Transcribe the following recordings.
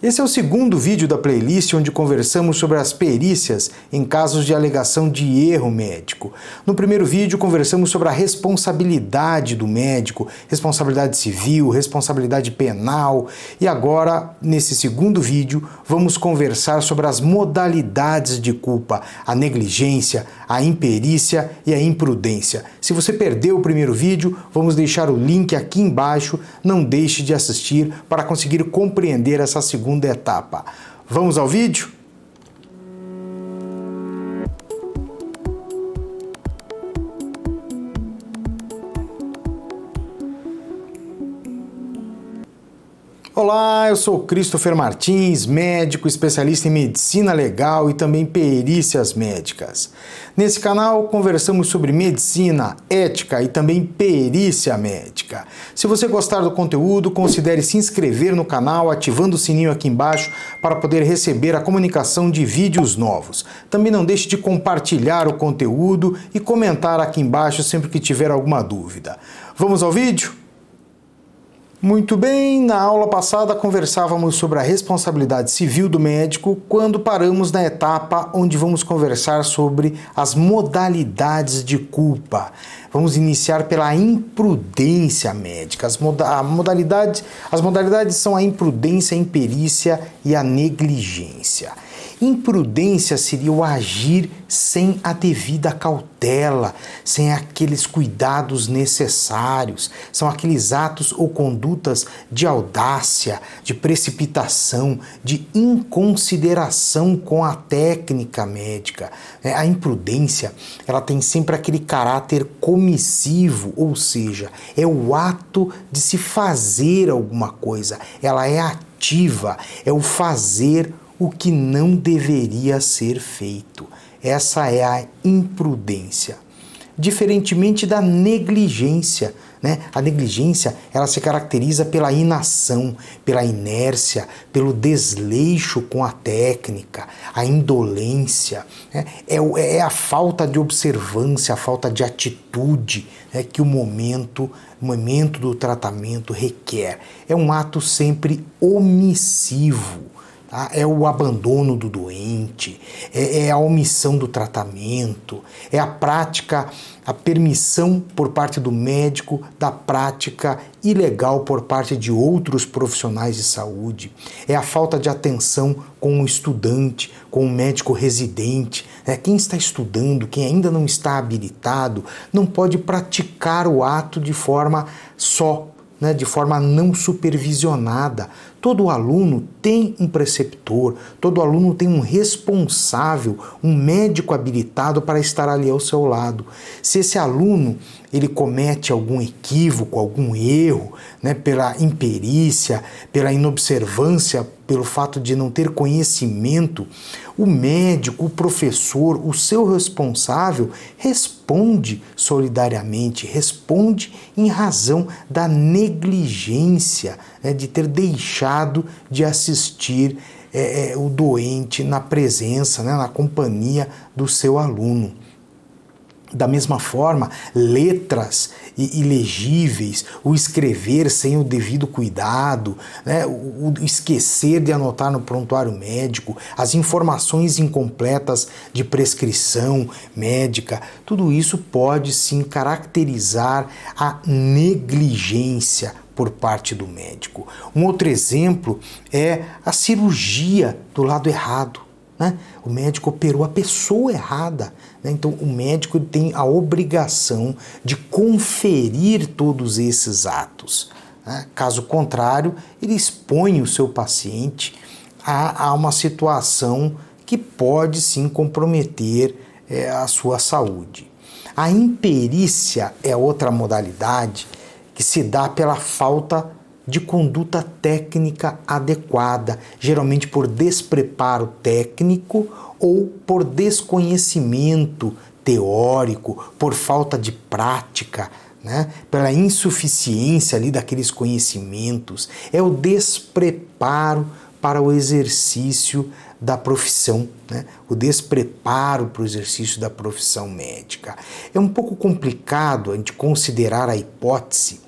Esse é o segundo vídeo da playlist onde conversamos sobre as perícias em casos de alegação de erro médico. No primeiro vídeo conversamos sobre a responsabilidade do médico, responsabilidade civil, responsabilidade penal, e agora, nesse segundo vídeo, vamos conversar sobre as modalidades de culpa, a negligência, a imperícia e a imprudência. Se você perdeu o primeiro vídeo, vamos deixar o link aqui embaixo, não deixe de assistir para conseguir compreender essa segunda etapa. Vamos ao vídeo? Olá, eu sou Christopher Martins, médico especialista em medicina legal e também perícias médicas. Nesse canal conversamos sobre medicina, ética e também perícia médica. Se você gostar do conteúdo, considere se inscrever no canal ativando o sininho aqui embaixo para poder receber a comunicação de vídeos novos. Também não deixe de compartilhar o conteúdo e comentar aqui embaixo sempre que tiver alguma dúvida. Vamos ao vídeo? Muito bem, na aula passada conversávamos sobre a responsabilidade civil do médico quando paramos na etapa onde vamos conversar sobre as modalidades de culpa. Vamos iniciar pela imprudência médica. As modalidades são a imprudência, a imperícia e a negligência. Imprudência seria o agir sem a devida cautela, sem aqueles cuidados necessários. São aqueles atos ou condutas de audácia, de precipitação, de inconsideração com a técnica médica. A imprudência, ela tem sempre aquele caráter comissivo, ou seja, é o ato de se fazer alguma coisa. Ela é ativa, é o fazer o que não deveria ser feito. Essa é a imprudência. Diferentemente da negligência, né? A negligência, ela se caracteriza pela inação, pela inércia, pelo desleixo com a técnica, a indolência, né? É a falta de observância, a falta de atitude, né, que o momento do tratamento requer. É um ato sempre omissivo. É o abandono do doente, é a omissão do tratamento, é a prática, a permissão por parte do médico da prática ilegal por parte de outros profissionais de saúde, é a falta de atenção com o estudante, com o médico residente. Quem está estudando, quem ainda não está habilitado, não pode praticar o ato de forma de forma não supervisionada. Todo aluno tem um preceptor, todo aluno tem um responsável, um médico habilitado para estar ali ao seu lado. Se esse aluno ele comete algum equívoco, algum erro, pela imperícia, pela inobservância, pelo fato de não ter conhecimento, o médico, o professor, o seu responsável responde solidariamente, responde em razão da negligência, de ter deixado de assistir o doente na presença, na companhia do seu aluno. Da mesma forma, letras ilegíveis, o escrever sem o devido cuidado, o esquecer de anotar no prontuário médico, as informações incompletas de prescrição médica, tudo isso pode sim caracterizar a negligência por parte do médico. Um outro exemplo é a cirurgia do lado errado. O médico operou a pessoa errada. Então, o médico tem a obrigação de conferir todos esses atos. Caso contrário, ele expõe o seu paciente a uma situação que pode sim comprometer a sua saúde. A imperícia é outra modalidade que se dá pela falta de conduta técnica adequada, geralmente por despreparo técnico ou por desconhecimento teórico, por falta de prática, pela insuficiência ali daqueles conhecimentos. É o despreparo para o exercício da profissão, o despreparo para o exercício da profissão médica. É um pouco complicado a gente considerar a hipótese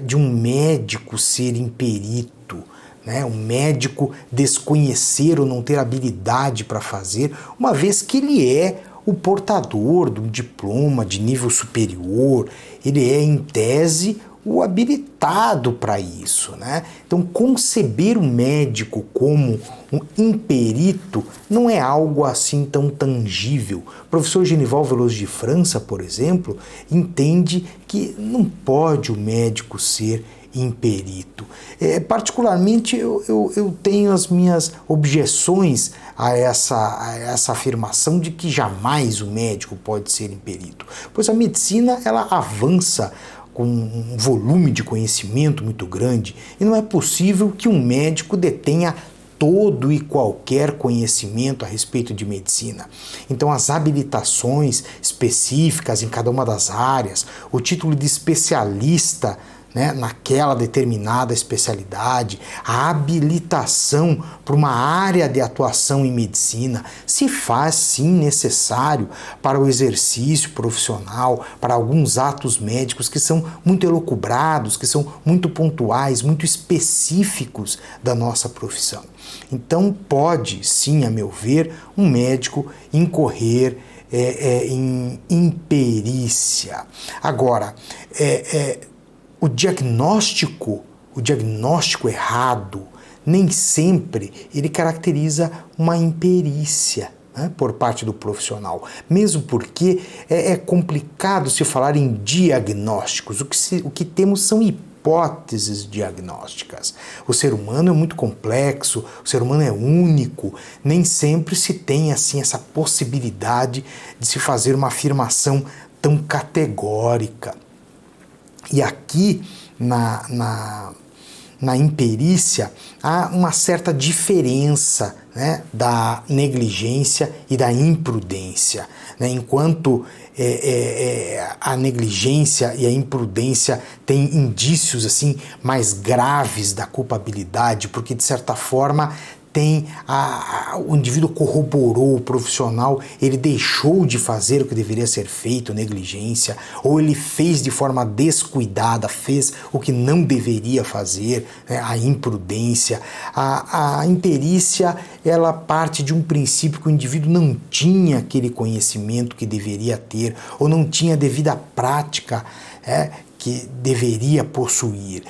de um médico ser imperito, né, um médico desconhecer ou não ter habilidade para fazer, uma vez que ele é o portador de um diploma de nível superior, ele é, em tese, o habilitado para isso, né? Então, conceber o médico como um imperito não é algo assim tão tangível. O professor Genival Veloso de França, por exemplo, entende que não pode o médico ser imperito. Particularmente, eu tenho as minhas objeções a essa afirmação de que jamais o médico pode ser imperito, pois a medicina ela avança com um volume de conhecimento muito grande e não é possível que um médico detenha todo e qualquer conhecimento a respeito de medicina. Então, as habilitações específicas em cada uma das áreas, o título de especialista, né, naquela determinada especialidade, a habilitação para uma área de atuação em medicina se faz sim necessário para o exercício profissional, para alguns atos médicos que são muito elucubrados, que são muito pontuais, muito específicos da nossa profissão. Então pode sim, a meu ver, um médico incorrer em imperícia. Agora, o diagnóstico errado, nem sempre ele caracteriza uma imperícia, né, por parte do profissional, mesmo porque é complicado se falar em diagnósticos. O que temos são hipóteses diagnósticas. O ser humano é muito complexo, o ser humano é único, nem sempre se tem assim essa possibilidade de se fazer uma afirmação tão categórica. E aqui, na imperícia, há uma certa diferença, né, da negligência e da imprudência, né? Enquanto a negligência e a imprudência têm indícios assim, mais graves da culpabilidade, porque, de certa forma, o indivíduo corroborou, o profissional, ele deixou de fazer o que deveria ser feito, negligência, ou ele fez de forma descuidada, fez o que não deveria fazer, né, a imprudência. A imperícia, ela parte de um princípio que o indivíduo não tinha aquele conhecimento que deveria ter, ou não tinha a devida prática, que deveria possuir.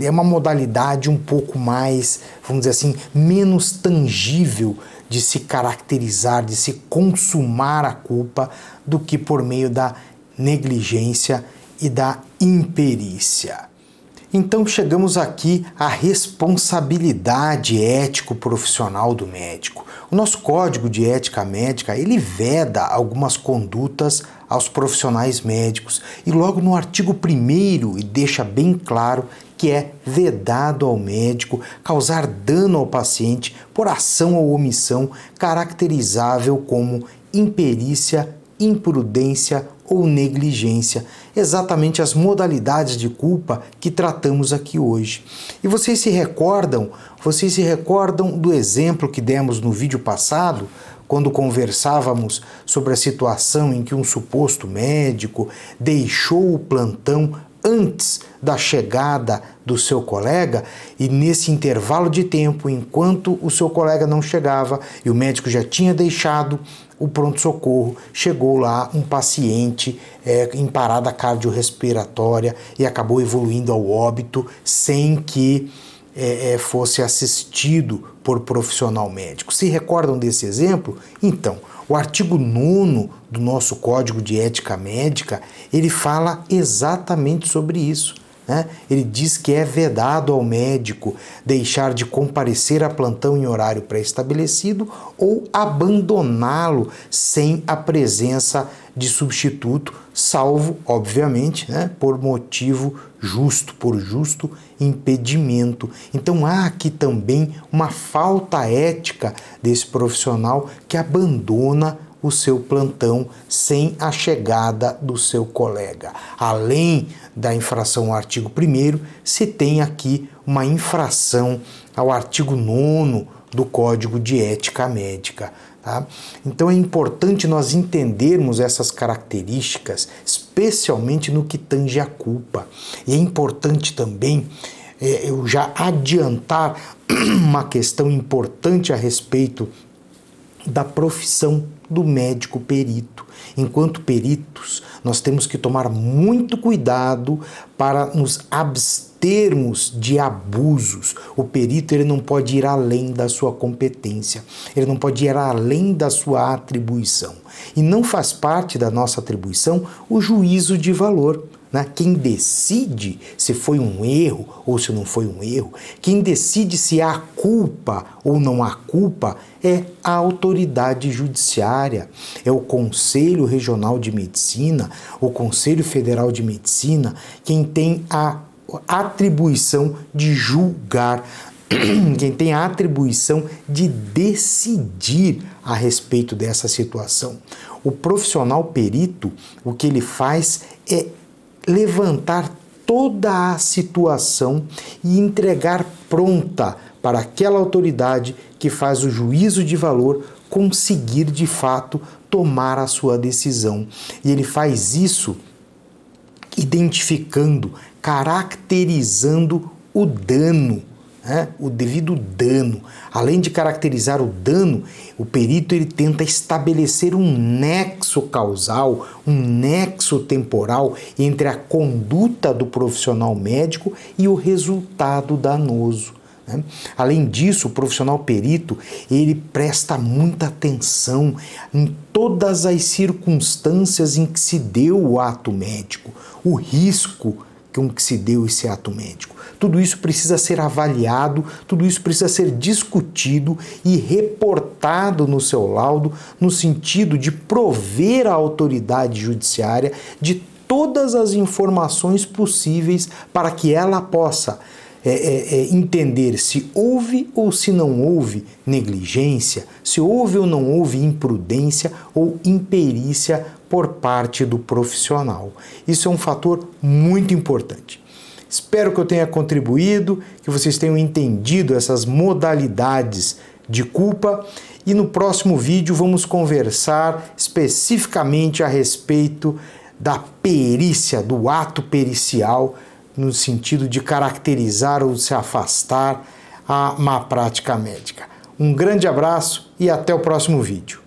É uma modalidade um pouco mais, vamos dizer assim, menos tangível de se caracterizar, de se consumar a culpa, do que por meio da negligência e da imperícia. Então chegamos aqui à responsabilidade ético-profissional do médico. O nosso Código de Ética Médica, ele veda algumas condutas aos profissionais médicos e logo no artigo 1º ele deixa bem claro que é vedado ao médico causar dano ao paciente por ação ou omissão caracterizável como imperícia, imprudência ou negligência, exatamente as modalidades de culpa que tratamos aqui hoje. E vocês se recordam do exemplo que demos no vídeo passado, quando conversávamos sobre a situação em que um suposto médico deixou o plantão antes da chegada do seu colega, e nesse intervalo de tempo, enquanto o seu colega não chegava e o médico já tinha deixado o pronto-socorro, chegou lá um paciente em parada cardiorrespiratória e acabou evoluindo ao óbito sem que fosse assistido por profissional médico. Se recordam desse exemplo? Então, o artigo 9º do nosso Código de Ética Médica, ele fala exatamente sobre isso, né? Ele diz que é vedado ao médico deixar de comparecer a plantão em horário pré-estabelecido ou abandoná-lo sem a presença de substituto, salvo, obviamente, né, por motivo justo, por justo impedimento. Então há aqui também uma falta ética desse profissional que abandona o seu plantão sem a chegada do seu colega. Além da infração ao artigo 1º, se tem aqui uma infração ao artigo 9º do Código de Ética Médica. Tá? Então é importante nós entendermos essas características, especialmente no que tange à culpa. E é importante também eu já adiantar uma questão importante a respeito da profissão do médico perito. Enquanto peritos, nós temos que tomar muito cuidado para nos abstermos de abusos. O perito ele não pode ir além da sua competência, ele não pode ir além da sua atribuição. E não faz parte da nossa atribuição o juízo de valor. Quem decide se foi um erro ou se não foi um erro, quem decide se há culpa ou não há culpa é a autoridade judiciária, é o Conselho Regional de Medicina, o Conselho Federal de Medicina, quem tem a atribuição de julgar, quem tem a atribuição de decidir a respeito dessa situação. O profissional perito, o que ele faz é levantar toda a situação e entregar pronta para aquela autoridade que faz o juízo de valor conseguir de fato tomar a sua decisão. E ele faz isso identificando, caracterizando o dano, o devido dano. Além de caracterizar o dano, o perito ele tenta estabelecer um nexo causal, um nexo temporal entre a conduta do profissional médico e o resultado danoso. Além disso, o profissional perito ele presta muita atenção em todas as circunstâncias em que se deu o ato médico, o risco com que se deu esse ato médico. Tudo isso precisa ser avaliado, tudo isso precisa ser discutido e reportado no seu laudo, no sentido de prover à autoridade judiciária de todas as informações possíveis para que ela possa entender se houve ou se não houve negligência, se houve ou não houve imprudência ou imperícia por parte do profissional. Isso é um fator muito importante. Espero que eu tenha contribuído, que vocês tenham entendido essas modalidades de culpa e no próximo vídeo vamos conversar especificamente a respeito da perícia, do ato pericial, no sentido de caracterizar ou se afastar a má prática médica. Um grande abraço e até o próximo vídeo.